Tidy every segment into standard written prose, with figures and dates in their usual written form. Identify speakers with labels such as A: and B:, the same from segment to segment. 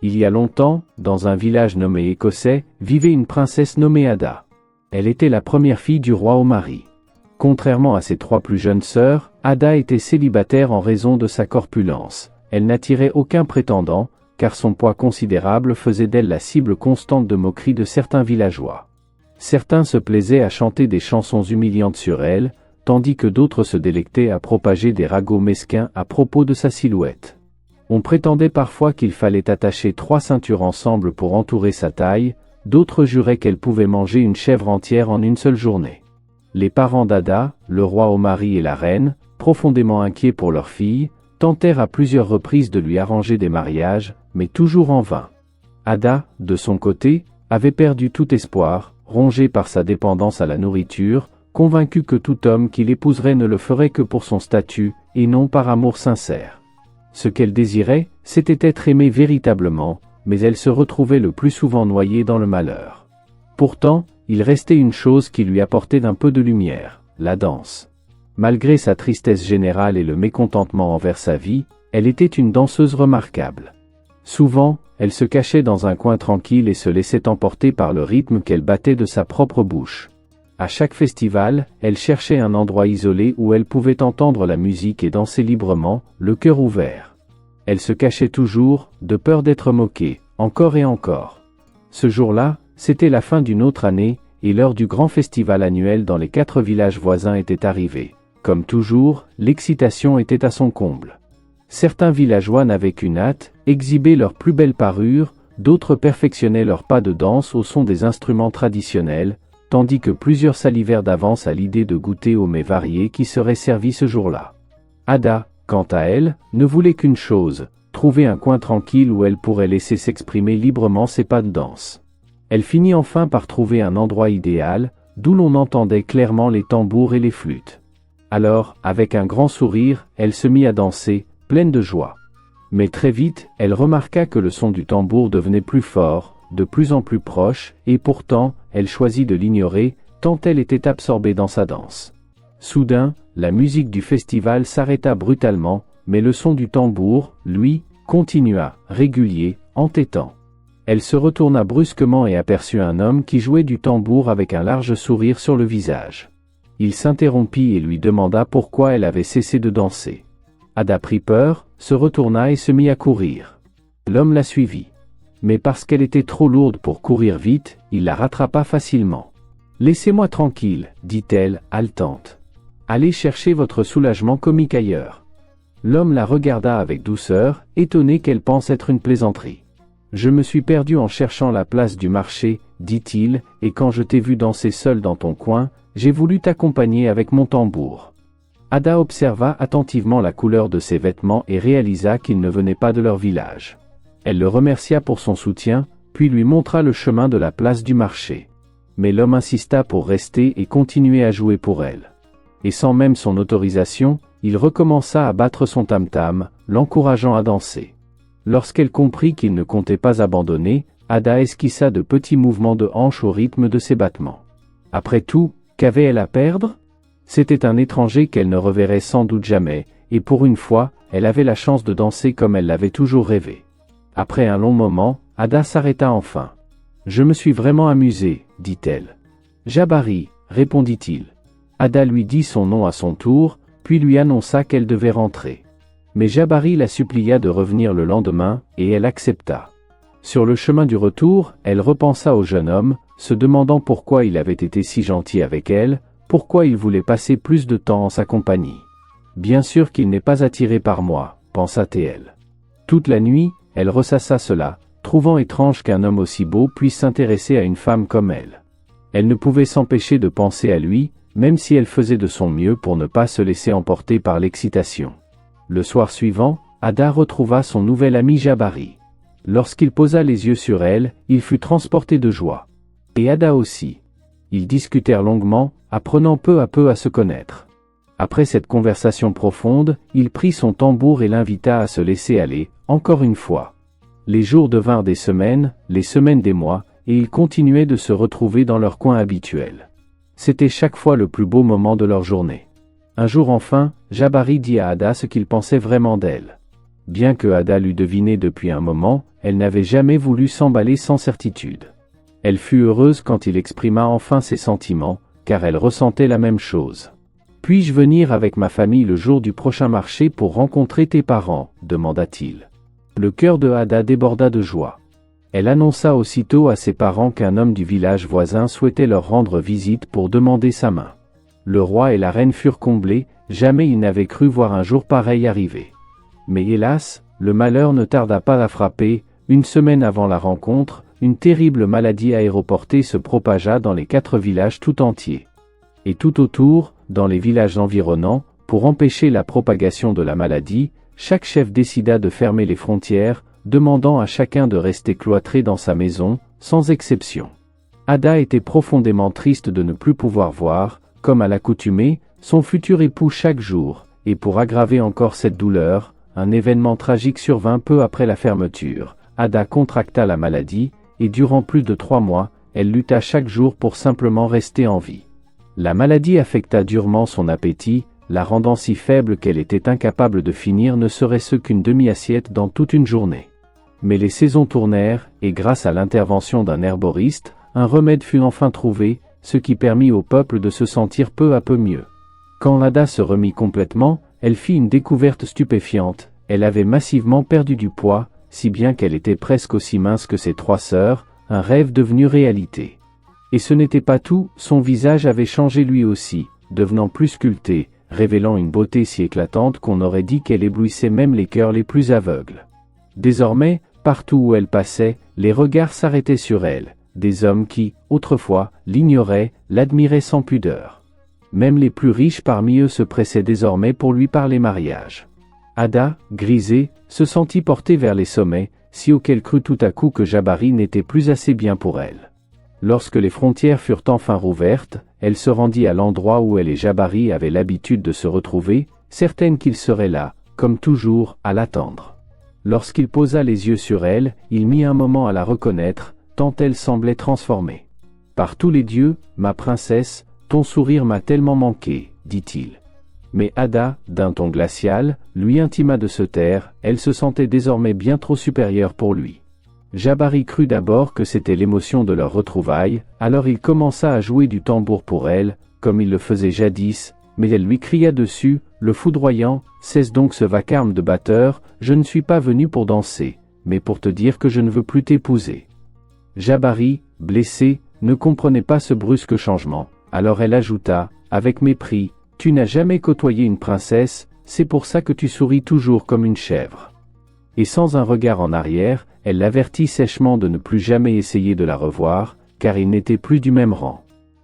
A: Il y a longtemps, dans un village nommé Écossais, vivait une princesse nommée Ada. Elle était la première fille du roi Omari. Contrairement à ses 3 plus jeunes sœurs, Ada était célibataire en raison de sa corpulence. Elle n'attirait aucun prétendant, car son poids considérable faisait d'elle la cible constante de moqueries de certains villageois. Certains se plaisaient à chanter des chansons humiliantes sur elle, tandis que d'autres se délectaient à propager des ragots mesquins à propos de sa silhouette. On prétendait parfois qu'il fallait attacher 3 ceintures ensemble pour entourer sa taille, d'autres juraient qu'elle pouvait manger une chèvre entière en une seule journée. Les parents d'Ada, le roi Omari et la reine, profondément inquiets pour leur fille, tentèrent à plusieurs reprises de lui arranger des mariages, mais toujours en vain. Ada, de son côté, avait perdu tout espoir, rongée par sa dépendance à la nourriture, convaincue que tout homme qui l'épouserait ne le ferait que pour son statut, et non par amour sincère. Ce qu'elle désirait, c'était être aimée véritablement, mais elle se retrouvait le plus souvent noyée dans le malheur. Pourtant, il restait une chose qui lui apportait un peu de lumière, la danse. Malgré sa tristesse générale et le mécontentement envers sa vie, elle était une danseuse remarquable. Souvent, elle se cachait dans un coin tranquille et se laissait emporter par le rythme qu'elle battait de sa propre bouche. À chaque festival, elle cherchait un endroit isolé où elle pouvait entendre la musique et danser librement, le cœur ouvert. Elle se cachait toujours, de peur d'être moquée, encore et encore. Ce jour-là, c'était la fin d'une autre année, et l'heure du grand festival annuel dans les 4 villages voisins était arrivée. Comme toujours, l'excitation était à son comble. Certains villageois n'avaient qu'une hâte, exhiber leurs plus belles parures, d'autres perfectionnaient leurs pas de danse au son des instruments traditionnels, tandis que plusieurs salivèrent d'avance à l'idée de goûter aux mets variés qui seraient servis ce jour-là. Ada, quant à elle, ne voulait qu'une chose, trouver un coin tranquille où elle pourrait laisser s'exprimer librement ses pas de danse. Elle finit enfin par trouver un endroit idéal, d'où l'on entendait clairement les tambours et les flûtes. Alors, avec un grand sourire, elle se mit à danser, pleine de joie. Mais très vite, elle remarqua que le son du tambour devenait plus fort, de plus en plus proche, et pourtant, elle choisit de l'ignorer, tant elle était absorbée dans sa danse. Soudain, la musique du festival s'arrêta brutalement, mais le son du tambour, lui, continua, régulier, entêtant. Elle se retourna brusquement et aperçut un homme qui jouait du tambour avec un large sourire sur le visage. Il s'interrompit et lui demanda pourquoi elle avait cessé de danser. Ada prit peur, se retourna et se mit à courir. L'homme la suivit. Mais parce qu'elle était trop lourde pour courir vite, il la rattrapa facilement. « Laissez-moi tranquille, dit-elle, haletante. Allez chercher votre soulagement comique ailleurs. » L'homme la regarda avec douceur, étonné qu'elle pense être une plaisanterie. « Je me suis perdu en cherchant la place du marché, dit-il, et quand je t'ai vu danser seule dans ton coin, j'ai voulu t'accompagner avec mon tambour. » Ada observa attentivement la couleur de ses vêtements et réalisa qu'il ne venait pas de leur village. Elle le remercia pour son soutien, puis lui montra le chemin de la place du marché. Mais l'homme insista pour rester et continuer à jouer pour elle. Et sans même son autorisation, il recommença à battre son tam-tam, l'encourageant à danser. Lorsqu'elle comprit qu'il ne comptait pas abandonner, Ada esquissa de petits mouvements de hanche au rythme de ses battements. Après tout, qu'avait-elle à perdre ? C'était un étranger qu'elle ne reverrait sans doute jamais, et pour une fois, elle avait la chance de danser comme elle l'avait toujours rêvé. Après un long moment, Ada s'arrêta enfin. « Je me suis vraiment amusée, dit-elle. »« Jabari, répondit-il. Ada lui dit son nom à son tour, puis lui annonça qu'elle devait rentrer. Mais Jabari la supplia de revenir le lendemain, et elle accepta. Sur le chemin du retour, elle repensa au jeune homme, se demandant pourquoi il avait été si gentil avec elle, pourquoi il voulait passer plus de temps en sa compagnie. « Bien sûr qu'il n'est pas attiré par moi, pensa-t-elle. Toute la nuit, elle ressassa cela, trouvant étrange qu'un homme aussi beau puisse s'intéresser à une femme comme elle. Elle ne pouvait s'empêcher de penser à lui, même si elle faisait de son mieux pour ne pas se laisser emporter par l'excitation. Le soir suivant, Ada retrouva son nouvel ami Jabari. Lorsqu'il posa les yeux sur elle, il fut transporté de joie. Et Ada aussi. Ils discutèrent longuement, apprenant peu à peu à se connaître. Après cette conversation profonde, il prit son tambour et l'invita à se laisser aller, encore une fois. Les jours devinrent des semaines, les semaines des mois, et ils continuaient de se retrouver dans leur coin habituel. C'était chaque fois le plus beau moment de leur journée. Un jour enfin, Jabari dit à Ada ce qu'il pensait vraiment d'elle. « bien que Ada l'eût deviné depuis un moment, elle n'avait jamais voulu s'emballer sans certitude. Elle fut heureuse quand il exprima enfin ses sentiments, car elle ressentait la même chose. « Puis-je venir avec ma famille le jour du prochain marché pour rencontrer tes parents ?» demanda-t-il. Le cœur de Ada déborda de joie. Elle annonça aussitôt à ses parents qu'un homme du village voisin souhaitait leur rendre visite pour demander sa main. Le roi et la reine furent comblés, jamais ils n'avaient cru voir un jour pareil arriver. Mais hélas, le malheur ne tarda pas à frapper. Une semaine avant la rencontre, une terrible maladie aéroportée se propagea dans les 4 villages tout entiers. Et tout autour, dans les villages environnants, pour empêcher la propagation de la maladie, chaque chef décida de fermer les frontières, demandant à chacun de rester cloîtré dans sa maison, sans exception. Ada était profondément triste de ne plus pouvoir voir, comme à l'accoutumée, son futur époux chaque jour, et pour aggraver encore cette douleur, un événement tragique survint peu après la fermeture. Ada contracta la maladie, et durant plus de 3 mois, elle lutta chaque jour pour simplement rester en vie. La maladie affecta durement son appétit, la rendant si faible qu'elle était incapable de finir ne serait-ce qu'une demi-assiette dans toute une journée. Mais les saisons tournèrent, et grâce à l'intervention d'un herboriste, un remède fut enfin trouvé, ce qui permit au peuple de se sentir peu à peu mieux. Quand Ada se remit complètement, elle fit une découverte stupéfiante, elle avait massivement perdu du poids, si bien qu'elle était presque aussi mince que ses 3 sœurs, un rêve devenu réalité. Et ce n'était pas tout, son visage avait changé lui aussi, devenant plus sculpté, révélant une beauté si éclatante qu'on aurait dit qu'elle éblouissait même les cœurs les plus aveugles. Désormais, partout où elle passait, les regards s'arrêtaient sur elle, des hommes qui, autrefois, l'ignoraient, l'admiraient sans pudeur. Même les plus riches parmi eux se pressaient désormais pour lui parler mariage. Ada, grisée, se sentit portée vers les sommets, si haut qu'elle crut tout à coup que Jabari n'était plus assez bien pour elle. Lorsque les frontières furent enfin rouvertes, elle se rendit à l'endroit où elle et Jabari avaient l'habitude de se retrouver, certaine qu'il serait là, comme toujours, à l'attendre. Lorsqu'il posa les yeux sur elle, il mit un moment à la reconnaître, tant elle semblait transformée. « Par tous les dieux, ma princesse, ton sourire m'a tellement manqué, dit-il. » Mais Ada, d'un ton glacial, lui intima de se taire, elle se sentait désormais bien trop supérieure pour lui. Jabari crut d'abord que c'était l'émotion de leur retrouvaille, alors il commença à jouer du tambour pour elle, comme il le faisait jadis, mais elle lui cria dessus, le foudroyant, « Cesse donc ce vacarme de batteur, je ne suis pas venu pour danser, mais pour te dire que je ne veux plus t'épouser. » Jabari, blessé, ne comprenait pas ce brusque changement, alors elle ajouta, avec mépris, « Tu n'as jamais côtoyé une princesse, c'est pour ça que tu souris toujours comme une chèvre. » Et sans un regard en arrière, elle l'avertit sèchement de ne plus jamais essayer de la revoir, car il n'était plus du même rang.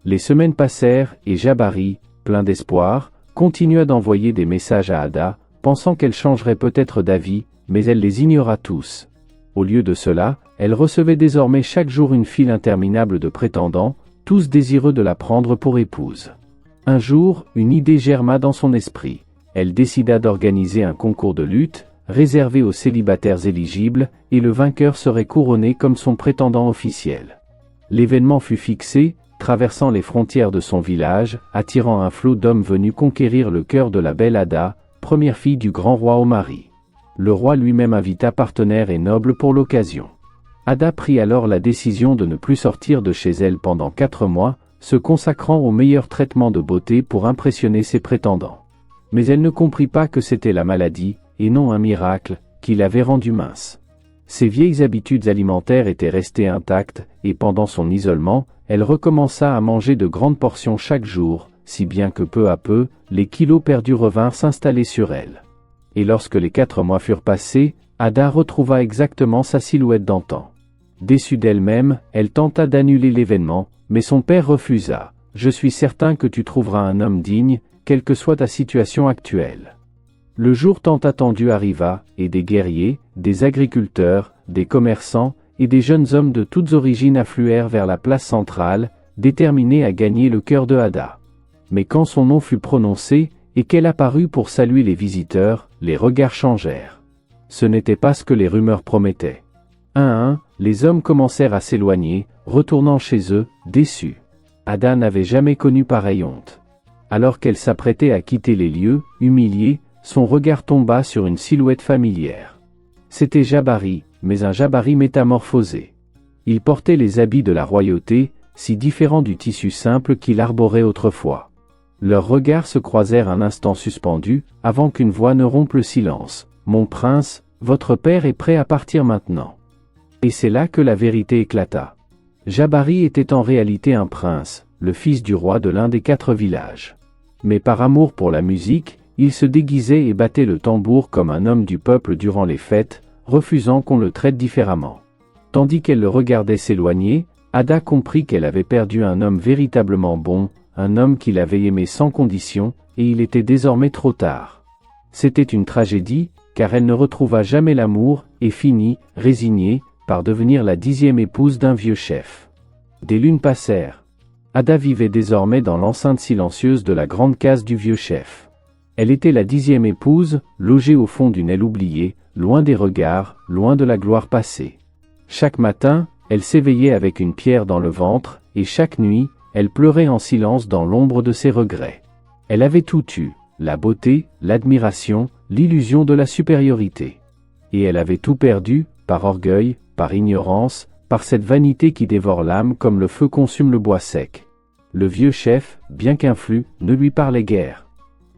A: Les semaines passèrent, et Jabari, plein d'espoir, continua d'envoyer des messages à Ada, pensant qu'elle changerait peut-être d'avis, mais elle les ignora tous. Au lieu de cela, elle recevait désormais chaque jour une file interminable de prétendants, tous désireux de la prendre pour épouse. Un jour, une idée germa dans son esprit. Elle décida d'organiser un concours de lutte, réservé aux célibataires éligibles, et le vainqueur serait couronné comme son prétendant officiel. L'événement fut fixé, traversant les frontières de son village, attirant un flot d'hommes venus conquérir le cœur de la belle Ada, première fille du grand roi Omari. Le roi lui-même invita partenaires et nobles pour l'occasion. Ada prit alors la décision de ne plus sortir de chez elle pendant 4 mois, se consacrant au meilleur traitement de beauté pour impressionner ses prétendants. Mais elle ne comprit pas que c'était la maladie, et non un miracle, qui l'avait rendue mince. Ses vieilles habitudes alimentaires étaient restées intactes, et pendant son isolement, elle recommença à manger de grandes portions chaque jour, si bien que peu à peu, les kilos perdus revinrent s'installer sur elle. Et lorsque les 4 mois furent passés, Ada retrouva exactement sa silhouette d'antan. Déçue d'elle-même, elle tenta d'annuler l'événement, mais son père refusa. « Je suis certain que tu trouveras un homme digne, quelle que soit ta situation actuelle. » Le jour tant attendu arriva, et des guerriers, des agriculteurs, des commerçants, et des jeunes hommes de toutes origines affluèrent vers la place centrale, déterminés à gagner le cœur de Ada. Mais quand son nom fut prononcé, et qu'elle apparut pour saluer les visiteurs, les regards changèrent. Ce n'était pas ce que les rumeurs promettaient. Un à un, les hommes commencèrent à s'éloigner, retournant chez eux, déçus. Ada n'avait jamais connu pareille honte. Alors qu'elle s'apprêtait à quitter les lieux, humiliée, son regard tomba sur une silhouette familière. C'était Jabari, mais un Jabari métamorphosé. Il portait les habits de la royauté, si différents du tissu simple qu'il arborait autrefois. Leurs regards se croisèrent un instant suspendus, avant qu'une voix ne rompe le silence. « Mon prince, votre père est prêt à partir maintenant. » Et c'est là que la vérité éclata. Jabari était en réalité un prince, le fils du roi de l'un des 4 villages. Mais par amour pour la musique, il se déguisait et battait le tambour comme un homme du peuple durant les fêtes, refusant qu'on le traite différemment. Tandis qu'elle le regardait s'éloigner, Ada comprit qu'elle avait perdu un homme véritablement bon, un homme qu'il avait aimé sans condition, et il était désormais trop tard. C'était une tragédie, car elle ne retrouva jamais l'amour, et finit, résignée, par devenir la 10e épouse d'un vieux chef. Des lunes passèrent. Ada vivait désormais dans l'enceinte silencieuse de la grande case du vieux chef. Elle était la 10e épouse, logée au fond d'une aile oubliée, loin des regards, loin de la gloire passée. Chaque matin, elle s'éveillait avec une pierre dans le ventre, et chaque nuit, elle pleurait en silence dans l'ombre de ses regrets. Elle avait tout eu, la beauté, l'admiration, l'illusion de la supériorité. Et elle avait tout perdu, par orgueil, par ignorance, par cette vanité qui dévore l'âme comme le feu consume le bois sec. Le vieux chef, bien qu'influ, ne lui parlait guère.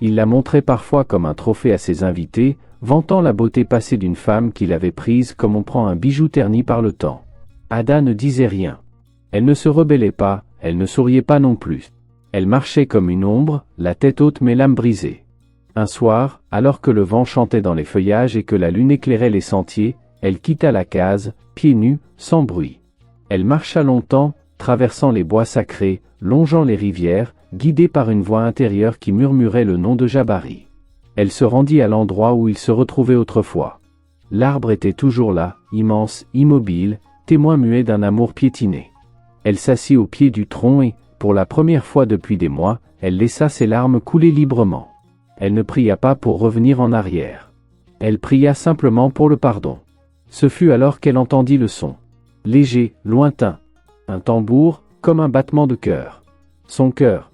A: Il la montrait parfois comme un trophée à ses invités, vantant la beauté passée d'une femme qu'il avait prise comme on prend un bijou terni par le temps. Ada ne disait rien. Elle ne se rebellait pas, elle ne souriait pas non plus. Elle marchait comme une ombre, la tête haute mais l'âme brisée. Un soir, alors que le vent chantait dans les feuillages et que la lune éclairait les sentiers, elle quitta la case, pieds nus, sans bruit. Elle marcha longtemps, traversant les bois sacrés, longeant les rivières, guidée par une voix intérieure qui murmurait le nom de Jabari. Elle se rendit à l'endroit où il se retrouvait autrefois. L'arbre était toujours là, immense, immobile, témoin muet d'un amour piétiné. Elle s'assit au pied du tronc et, pour la première fois depuis des mois, elle laissa ses larmes couler librement. Elle ne pria pas pour revenir en arrière. Elle pria simplement pour le pardon. Ce fut alors qu'elle entendit le son. Léger, lointain. Un tambour, comme un battement de cœur. Son cœur.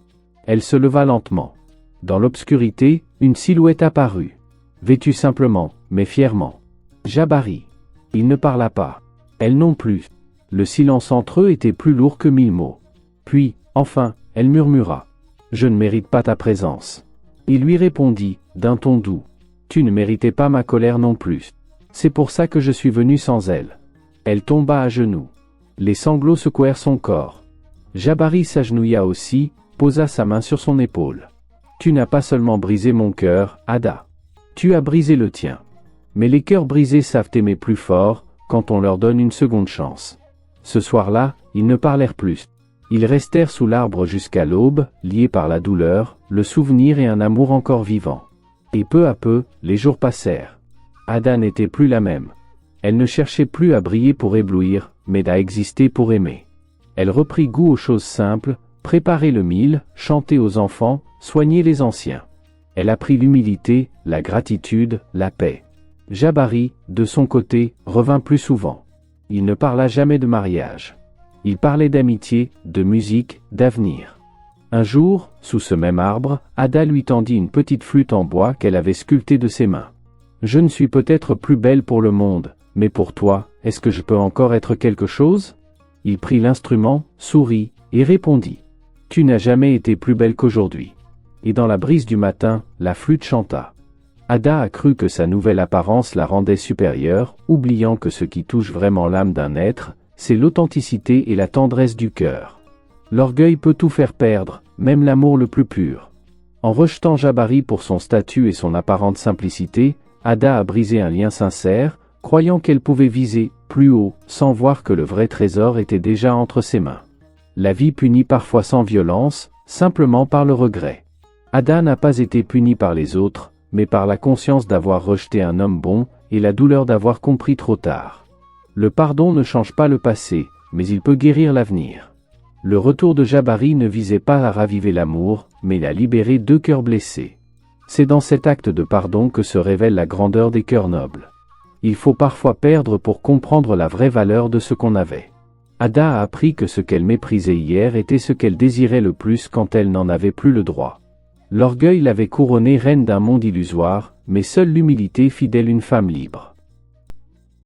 A: Elle se leva lentement. Dans l'obscurité, une silhouette apparut. Vêtue simplement, mais fièrement. Jabari. Il ne parla pas. Elle non plus. Le silence entre eux était plus lourd que 1000 mots. Puis, enfin, elle murmura. « Je ne mérite pas ta présence. » Il lui répondit, d'un ton doux. « Tu ne méritais pas ma colère non plus. C'est pour ça que je suis venu sans elle. » Elle tomba à genoux. Les sanglots secouèrent son corps. Jabari s'agenouilla aussi, posa sa main sur son épaule. « Tu n'as pas seulement brisé mon cœur, Ada. Tu as brisé le tien. Mais les cœurs brisés savent aimer plus fort, quand on leur donne une seconde chance. » Ce soir-là, ils ne parlèrent plus. Ils restèrent sous l'arbre jusqu'à l'aube, liés par la douleur, le souvenir et un amour encore vivant. Et peu à peu, les jours passèrent. Ada n'était plus la même. Elle ne cherchait plus à briller pour éblouir, mais à exister pour aimer. Elle reprit goût aux choses simples, préparer le mil, chanter aux enfants, soigner les anciens. Elle apprit l'humilité, la gratitude, la paix. Jabari, de son côté, revint plus souvent. Il ne parla jamais de mariage. Il parlait d'amitié, de musique, d'avenir. Un jour, sous ce même arbre, Ada lui tendit une petite flûte en bois qu'elle avait sculptée de ses mains. « Je ne suis peut-être plus belle pour le monde, mais pour toi, est-ce que je peux encore être quelque chose ?» Il prit l'instrument, sourit, et répondit. « Tu n'as jamais été plus belle qu'aujourd'hui. » Et dans la brise du matin, la flûte chanta. Ada a cru que sa nouvelle apparence la rendait supérieure, oubliant que ce qui touche vraiment l'âme d'un être, c'est l'authenticité et la tendresse du cœur. L'orgueil peut tout faire perdre, même l'amour le plus pur. En rejetant Jabari pour son statut et son apparente simplicité, Ada a brisé un lien sincère, croyant qu'elle pouvait viser plus haut, sans voir que le vrai trésor était déjà entre ses mains. La vie punit parfois sans violence, simplement par le regret. Ada n'a pas été punie par les autres, mais par la conscience d'avoir rejeté un homme bon, et la douleur d'avoir compris trop tard. Le pardon ne change pas le passé, mais il peut guérir l'avenir. Le retour de Jabari ne visait pas à raviver l'amour, mais à libérer 2 cœurs blessés. C'est dans cet acte de pardon que se révèle la grandeur des cœurs nobles. Il faut parfois perdre pour comprendre la vraie valeur de ce qu'on avait. Ada a appris que ce qu'elle méprisait hier était ce qu'elle désirait le plus quand elle n'en avait plus le droit. L'orgueil l'avait couronnée reine d'un monde illusoire, mais seule l'humilité fit d'elle une femme libre.